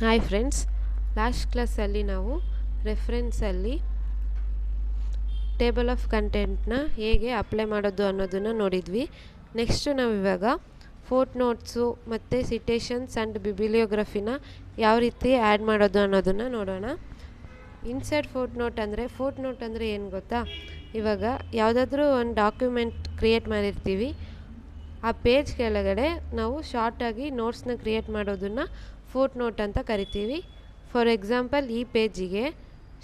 Hi friends, last ಕ್ಲಾಸಲ್ಲಿ ನಾವು ರೆಫರೆನ್ಸಲ್ಲಿ table of ಕಂಟೆಂಟ್ನ ಹೇಗೆ ಅಪ್ಲೈ ಮಾಡೋದು ಅನ್ನೋದನ್ನು ನೋಡಿದ್ವಿ. ನೆಕ್ಸ್ಟು ನಾವು ಇವಾಗ ಫೋಟ್ ನೋಟ್ಸು ಮತ್ತು ಸಿಟೇಷನ್ಸ್ ಆ್ಯಂಡ್ ಬಿಬಿಲಿಯೋಗ್ರಫಿನ ಯಾವ ರೀತಿ ಆ್ಯಡ್ ಮಾಡೋದು ಅನ್ನೋದನ್ನು ನೋಡೋಣ. ಇನ್ಸರ್ಟ್ ಫೋಟ್ ನೋಟ್ ಅಂದರೆ ಏನು ಗೊತ್ತಾ? ಇವಾಗ ಯಾವುದಾದ್ರೂ ಒಂದು ಡಾಕ್ಯುಮೆಂಟ್ ಕ್ರಿಯೇಟ್ ಮಾಡಿರ್ತೀವಿ, ಆ ಪೇಜ್ ಕೆಳಗಡೆ ನಾವು ಶಾರ್ಟಾಗಿ ನೋಟ್ಸ್ನ ಕ್ರಿಯೇಟ್ ಮಾಡೋದನ್ನು ಫೋಟ್ ನೋಟ್ ಅಂತ ಕರಿತೀವಿ. ಫಾರ್ ಎಕ್ಸಾಂಪಲ್, ಈ ಪೇಜಿಗೆ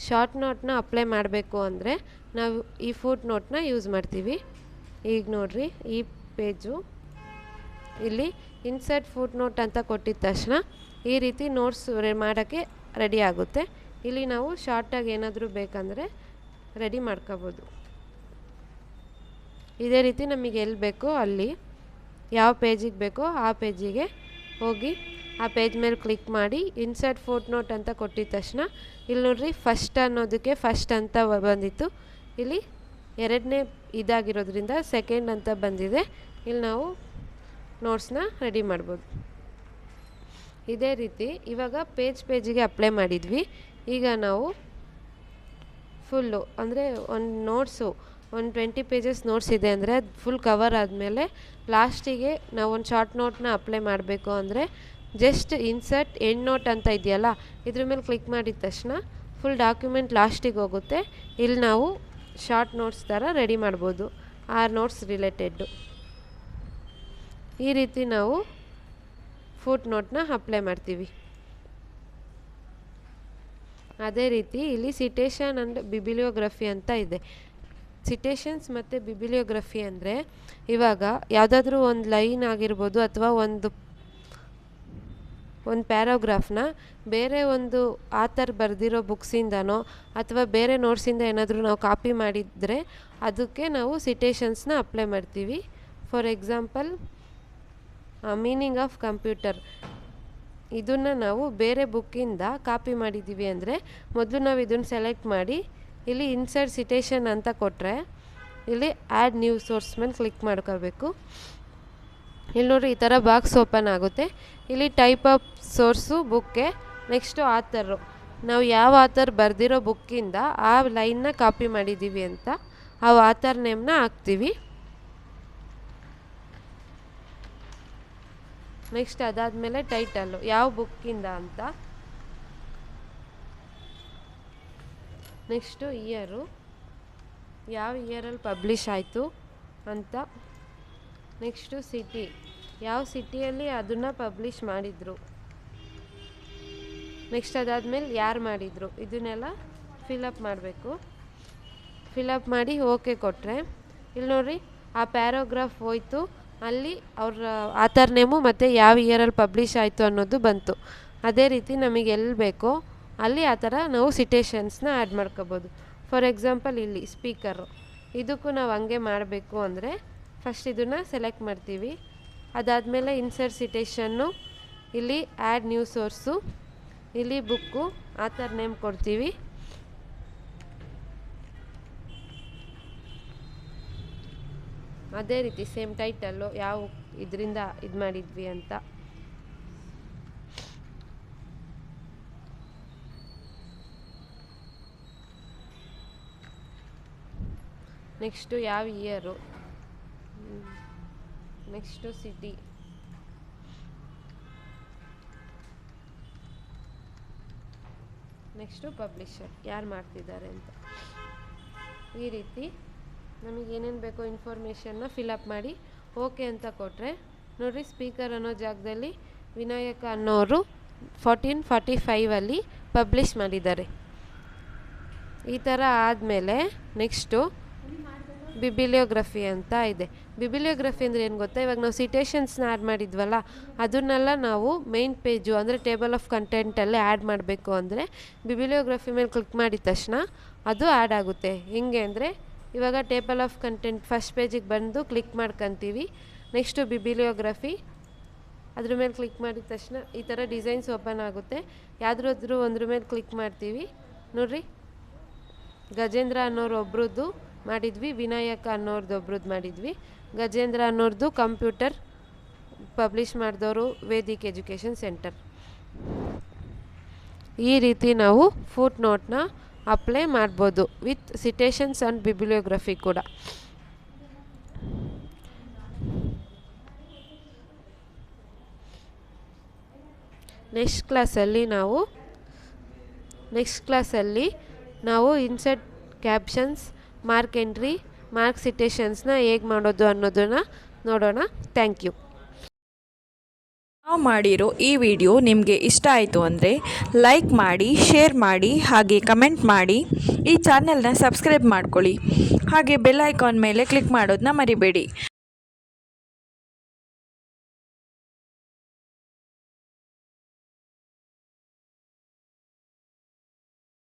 ಶಾರ್ಟ್ ನೋಟ್ನ ಅಪ್ಲೈ ಮಾಡಬೇಕು ಅಂದರೆ ನಾವು ಈ ಫೋಟ್ ನೋಟ್ನ ಯೂಸ್ ಮಾಡ್ತೀವಿ. ಈಗ ನೋಡ್ರಿ, ಈ ಪೇಜು ಇಲ್ಲಿ ಇನ್ಸರ್ಟ್ ಫೋಟ್ ನೋಟ್ ಅಂತ ಕೊಟ್ಟಿದ ತಕ್ಷಣ ಈ ರೀತಿ ನೋಟ್ಸ್ ಮಾಡೋಕ್ಕೆ ರೆಡಿ ಆಗುತ್ತೆ. ಇಲ್ಲಿ ನಾವು ಶಾರ್ಟಾಗಿ ಏನಾದರೂ ಬೇಕಂದರೆ ರೆಡಿ ಮಾಡ್ಕೋಬೋದು. ಇದೇ ರೀತಿ ನಮಗೆ ಎಲ್ಲಿ ಬೇಕೋ ಅಲ್ಲಿ, ಯಾವ ಪೇಜಿಗೆ ಬೇಕೋ ಆ ಪೇಜಿಗೆ ಹೋಗಿ ಆ ಪೇಜ್ ಮೇಲೆ ಕ್ಲಿಕ್ ಮಾಡಿ ಇನ್ಸರ್ಟ್ ಫೋಟ್ ನೋಟ್ ಅಂತ ಕೊಟ್ಟಿದ ತಕ್ಷಣ ಇಲ್ಲಿ ನೋಡ್ರಿ, ಫಸ್ಟ್ ಅನ್ನೋದಕ್ಕೆ ಫಸ್ಟ್ ಅಂತ ಬಂದಿತ್ತು, ಇಲ್ಲಿ ಎರಡನೇ ಇದಾಗಿರೋದ್ರಿಂದ ಸೆಕೆಂಡ್ ಅಂತ ಬಂದಿದೆ. ಇಲ್ಲಿ ನಾವು ನೋಟ್ಸ್ನ ರೆಡಿ ಮಾಡ್ಬೋದು. ಇದೇ ರೀತಿ ಇವಾಗ ಪೇಜಿಗೆ ಅಪ್ಲೈ ಮಾಡಿದ್ವಿ. ಈಗ ನಾವು ಫುಲ್ಲು ಅಂದರೆ ಒಂದು ನೋಟ್ಸು ಒಂದು 20 ಪೇಜಸ್ ನೋಟ್ಸ್ ಇದೆ ಅಂದರೆ ಅದು ಫುಲ್ ಕವರ್ ಆದಮೇಲೆ ಲಾಸ್ಟಿಗೆ ನಾವು ಒಂದು ಶಾರ್ಟ್ ನೋಟ್ನ ಅಪ್ಲೈ ಮಾಡಬೇಕು ಅಂದರೆ ಜಸ್ಟ್ ಇನ್ಸರ್ಟ್ ಎಂಡ್ ನೋಟ್ ಅಂತ ಇದೆಯಲ್ಲ, ಇದ್ರ ಮೇಲೆ ಕ್ಲಿಕ್ ಮಾಡಿದ ತಕ್ಷಣ ಫುಲ್ ಡಾಕ್ಯುಮೆಂಟ್ ಲಾಸ್ಟಿಗೆ ಹೋಗುತ್ತೆ. ಇಲ್ಲಿ ನಾವು ಶಾರ್ಟ್ ನೋಟ್ಸ್ ಥರ ರೆಡಿ ಮಾಡ್ಬೋದು, ಆ ನೋಟ್ಸ್ ರಿಲೇಟೆಡ್ಡು. ಈ ರೀತಿ ನಾವು ಫುಟ್ ನೋಟ್ನ ಅಪ್ಲೈ ಮಾಡ್ತೀವಿ. ಅದೇ ರೀತಿ ಇಲ್ಲಿ ಸಿಟೇಷನ್ ಆ್ಯಂಡ್ ಬಿಬಿಲಿಯೋಗ್ರಫಿ ಅಂತ ಇದೆ. ಸಿಟೇಷನ್ಸ್ ಮತ್ತು ಬಿಬಿಲಿಯೋಗ್ರಫಿ ಅಂದರೆ ಇವಾಗ ಯಾವುದಾದ್ರೂ ಒಂದು ಲೈನ್ ಆಗಿರ್ಬೋದು ಅಥವಾ ಒಂದು ಪ್ಯಾರಾಗ್ರಾಫ್ನ ಬೇರೆ ಒಂದು ಆಥರ್ ಬರೆದಿರೋ ಬುಕ್ಸಿಂದನೋ ಅಥವಾ ಬೇರೆ ನೋಟ್ಸಿಂದ ಏನಾದರೂ ನಾವು ಕಾಪಿ ಮಾಡಿದರೆ ಅದಕ್ಕೆ ನಾವು ಸಿಟೇಷನ್ಸ್ನ ಅಪ್ಲೈ ಮಾಡ್ತೀವಿ. For example, meaning of computer, ಇದನ್ನು ನಾವು ಬೇರೆ ಬುಕ್ಕಿಂದ ಕಾಪಿ ಮಾಡಿದ್ದೀವಿ ಅಂದರೆ ಮೊದಲು ನಾವು ಇದನ್ನು ಸೆಲೆಕ್ಟ್ ಮಾಡಿ ಇಲ್ಲಿ ಇನ್ಸರ್ಟ್ ಸಿಟೇಷನ್ ಅಂತ ಕೊಟ್ಟರೆ ಇಲ್ಲಿ ಆ್ಯಡ್ ನ್ಯೂ ಸೋರ್ಸ್ ಮೇಲೆ ಕ್ಲಿಕ್ ಮಾಡ್ಕೋಬೇಕು. ಇಲ್ಲಿ ನೋಡಿರಿ, ಈ ಥರ ಬಾಕ್ಸ್ ಓಪನ್ ಆಗುತ್ತೆ. ಇಲ್ಲಿ ಟೈಪ್ ಆಫ್ ಸೋರ್ಸು ಬುಕ್ಕೆ, ನೆಕ್ಸ್ಟು ಆಥರು, ನಾವು ಯಾವ ಆಥರ್ ಬರೆದಿರೋ ಬುಕ್ಕಿಂದ ಆ ಲೈನ್ನ ಕಾಪಿ ಮಾಡಿದ್ದೀವಿ ಅಂತ ಆ ಆಥರ್ ನೇಮ್ನ ಹಾಕ್ತೀವಿ. ನೆಕ್ಸ್ಟ್ ಅದಾದಮೇಲೆ ಟೈಟಲ್ಲು, ಯಾವ ಬುಕ್ಕಿಂದ ಅಂತ, ನೆಕ್ಸ್ಟು ಇಯರು, ಯಾವ ಇಯರಲ್ಲಿ ಪಬ್ಲಿಷ್ ಆಯಿತು ಅಂತ, ನೆಕ್ಸ್ಟು ಸಿಟಿ, ಯಾವ ಸಿಟಿಯಲ್ಲಿ ಅದನ್ನು ಪಬ್ಲಿಷ್ ಮಾಡಿದರು, ನೆಕ್ಸ್ಟ್ ಅದಾದಮೇಲೆ ಯಾರು ಮಾಡಿದರು, ಇದನ್ನೆಲ್ಲ ಫಿಲಪ್ ಮಾಡಬೇಕು. ಫಿಲಪ್ ಮಾಡಿ ಓಕೆ ಕೊಟ್ಟರೆ ಇಲ್ಲಿ ನೋಡಿರಿ, ಆ ಪ್ಯಾರಾಗ್ರಾಫ್ ಹೋಯ್ತು, ಅಲ್ಲಿ ಅವ್ರ ಆಥರ್ ನೇಮು ಮತ್ತು ಯಾವ ಇಯರಲ್ಲಿ ಪಬ್ಲಿಷ್ ಆಯಿತು ಅನ್ನೋದು ಬಂತು. ಅದೇ ರೀತಿ ನಮಗೆ ಎಲ್ಲಿ ಬೇಕೋ ಅಲ್ಲಿ ಆ ಥರ ನಾವು ಸಿಟೇಷನ್ಸ್ನ ಆ್ಯಡ್ ಮಾಡ್ಕೋಬೋದು. ಫಾರ್ ಎಕ್ಸಾಂಪಲ್, ಇಲ್ಲಿ ಸ್ಪೀಕರು, ಇದಕ್ಕೂ ನಾವು ಹಂಗೆ ಮಾಡಬೇಕು ಅಂದರೆ ಫಸ್ಟ್ ಇದನ್ನು ಸೆಲೆಕ್ಟ್ ಮಾಡ್ತೀವಿ. ಅದಾದಮೇಲೆ ಇನ್ಸರ್ಟ್ ಸಿಟೇಷನ್ನು, ಇಲ್ಲಿ ಆ್ಯಡ್ ನ್ಯೂ ಸೋರ್ಸು, ಇಲ್ಲಿ ಬುಕ್ಕು, ಆಥರ್ ನೇಮ್ ಕೊಡ್ತೀವಿ. ಅದೇ ರೀತಿ ಸೇಮ್ ಟೈಟಲ್ಲು, ಯಾವ ಇದರಿಂದ ಇದು ಮಾಡಿದ್ವಿ ಅಂತ, ನೆಕ್ಸ್ಟು ಯಾವ year, next city, next publisher, ಯಾರು ಮಾಡ್ತಿದ್ದಾರೆ ಅಂತ. ಈ ರೀತಿ ನಮಗೆ ಏನೇನು ಬೇಕೋ ಇನ್ಫಾರ್ಮೇಷನ್ನ ಫಿಲಪ್ ಮಾಡಿ ಓಕೆ ಅಂತ ಕೊಟ್ಟರೆ ನೋಡಿರಿ, ಸ್ಪೀಕರ್ ಅನ್ನೋ ಜಾಗದಲ್ಲಿ ವಿನಾಯಕ ಅನ್ನೋರು 1445 ಪಬ್ಲಿಷ್ ಮಾಡಿದ್ದಾರೆ. ಈ ಥರ ಆದಮೇಲೆ ನೆಕ್ಸ್ಟು ಬಿಬಿಲಿಯೋಗ್ರಫಿ ಅಂತ ಇದೆ. ಬಿಬಿಲಿಯೋಗ್ರಫಿ ಅಂದರೆ ಏನು ಗೊತ್ತಾ? ಇವಾಗ ನಾವು ಸಿಟೇಷನ್ಸ್ನ ಆ್ಯಡ್ ಮಾಡಿದ್ವಲ್ಲ, ಅದನ್ನೆಲ್ಲ ನಾವು ಮೇನ್ ಪೇಜು ಅಂದರೆ ಟೇಬಲ್ ಆಫ್ ಕಂಟೆಂಟಲ್ಲೇ ಆ್ಯಡ್ ಮಾಡಬೇಕು ಅಂದರೆ ಬಿಬಿಲಿಯೋಗ್ರಫಿ ಮೇಲೆ ಕ್ಲಿಕ್ ಮಾಡಿದ ತಕ್ಷಣ ಅದು ಆ್ಯಡ್ ಆಗುತ್ತೆ. ಹೆಂಗೆ ಅಂದರೆ, ಇವಾಗ ಟೇಬಲ್ ಆಫ್ ಕಂಟೆಂಟ್ ಫಸ್ಟ್ ಪೇಜಿಗೆ ಬಂದು ಕ್ಲಿಕ್ ಮಾಡ್ಕೊತೀವಿ. ನೆಕ್ಸ್ಟು ಬಿಬಿಲಿಯೋಗ್ರಫಿ, ಅದ್ರ ಮೇಲೆ ಕ್ಲಿಕ್ ಮಾಡಿದ ತಕ್ಷಣ ಈ ಥರ ಡಿಸೈನ್ಸ್ ಓಪನ್ ಆಗುತ್ತೆ. ಯಾವುದಾದ್ರೂ ಒಂದ್ರ ಮೇಲೆ ಕ್ಲಿಕ್ ಮಾಡ್ತೀವಿ. ನೋಡಿರಿ, ಗಜೇಂದ್ರ ಅನ್ನೋರು ಒಬ್ರದ್ದು ಮಾಡಿದ್ವಿ, ವಿನಾಯಕ ಅನ್ನೋರ್ದು ಒಬ್ರದ್ದು ಮಾಡಿದ್ವಿ. ಗಜೇಂದ್ರ ಅನ್ನೋರ್ದು ಕಂಪ್ಯೂಟರ್ ಪಬ್ಲಿಷ್ ಮಾಡಿದವರು ವೇದಿಕ್ ಎಜುಕೇಷನ್ ಸೆಂಟರ್. ಈ ರೀತಿ ನಾವು ಫುಟ್ ನೋಟ್ನ ಅಪ್ಲೈ ಮಾಡ್ಬೋದು ವಿತ್ ಸಿಟೇಷನ್ಸ್ ಆ್ಯಂಡ್ ಬಿಬ್ಲಿಯೋಗ್ರಫಿ ಕೂಡ. ನೆಕ್ಸ್ಟ್ ಕ್ಲಾಸಲ್ಲಿ ನಾವು insert captions, mark entry, mark ಸಿಟೇಷನ್ಸ್ನ ಹೇಗೆ ಮಾಡೋದು ಅನ್ನೋದನ್ನು ನೋಡೋಣ. Thank you. ನಾವು ಮಾಡಿರೋ ಈ ವಿಡಿಯೋ ನಿಮಗೆ ಇಷ್ಟ ಆಯಿತು ಅಂದರೆ ಲೈಕ್ ಮಾಡಿ, ಶೇರ್ ಮಾಡಿ, ಹಾಗೆ ಕಮೆಂಟ್ ಮಾಡಿ. ಈ ಚಾನೆಲ್ನ ಸಬ್ಸ್ಕ್ರೈಬ್ ಮಾಡ್ಕೊಳ್ಳಿ, ಹಾಗೆ ಬೆಲ್ ಐಕಾನ್ ಮೇಲೆ ಕ್ಲಿಕ್ ಮಾಡೋದನ್ನ ಮರಿಬೇಡಿ.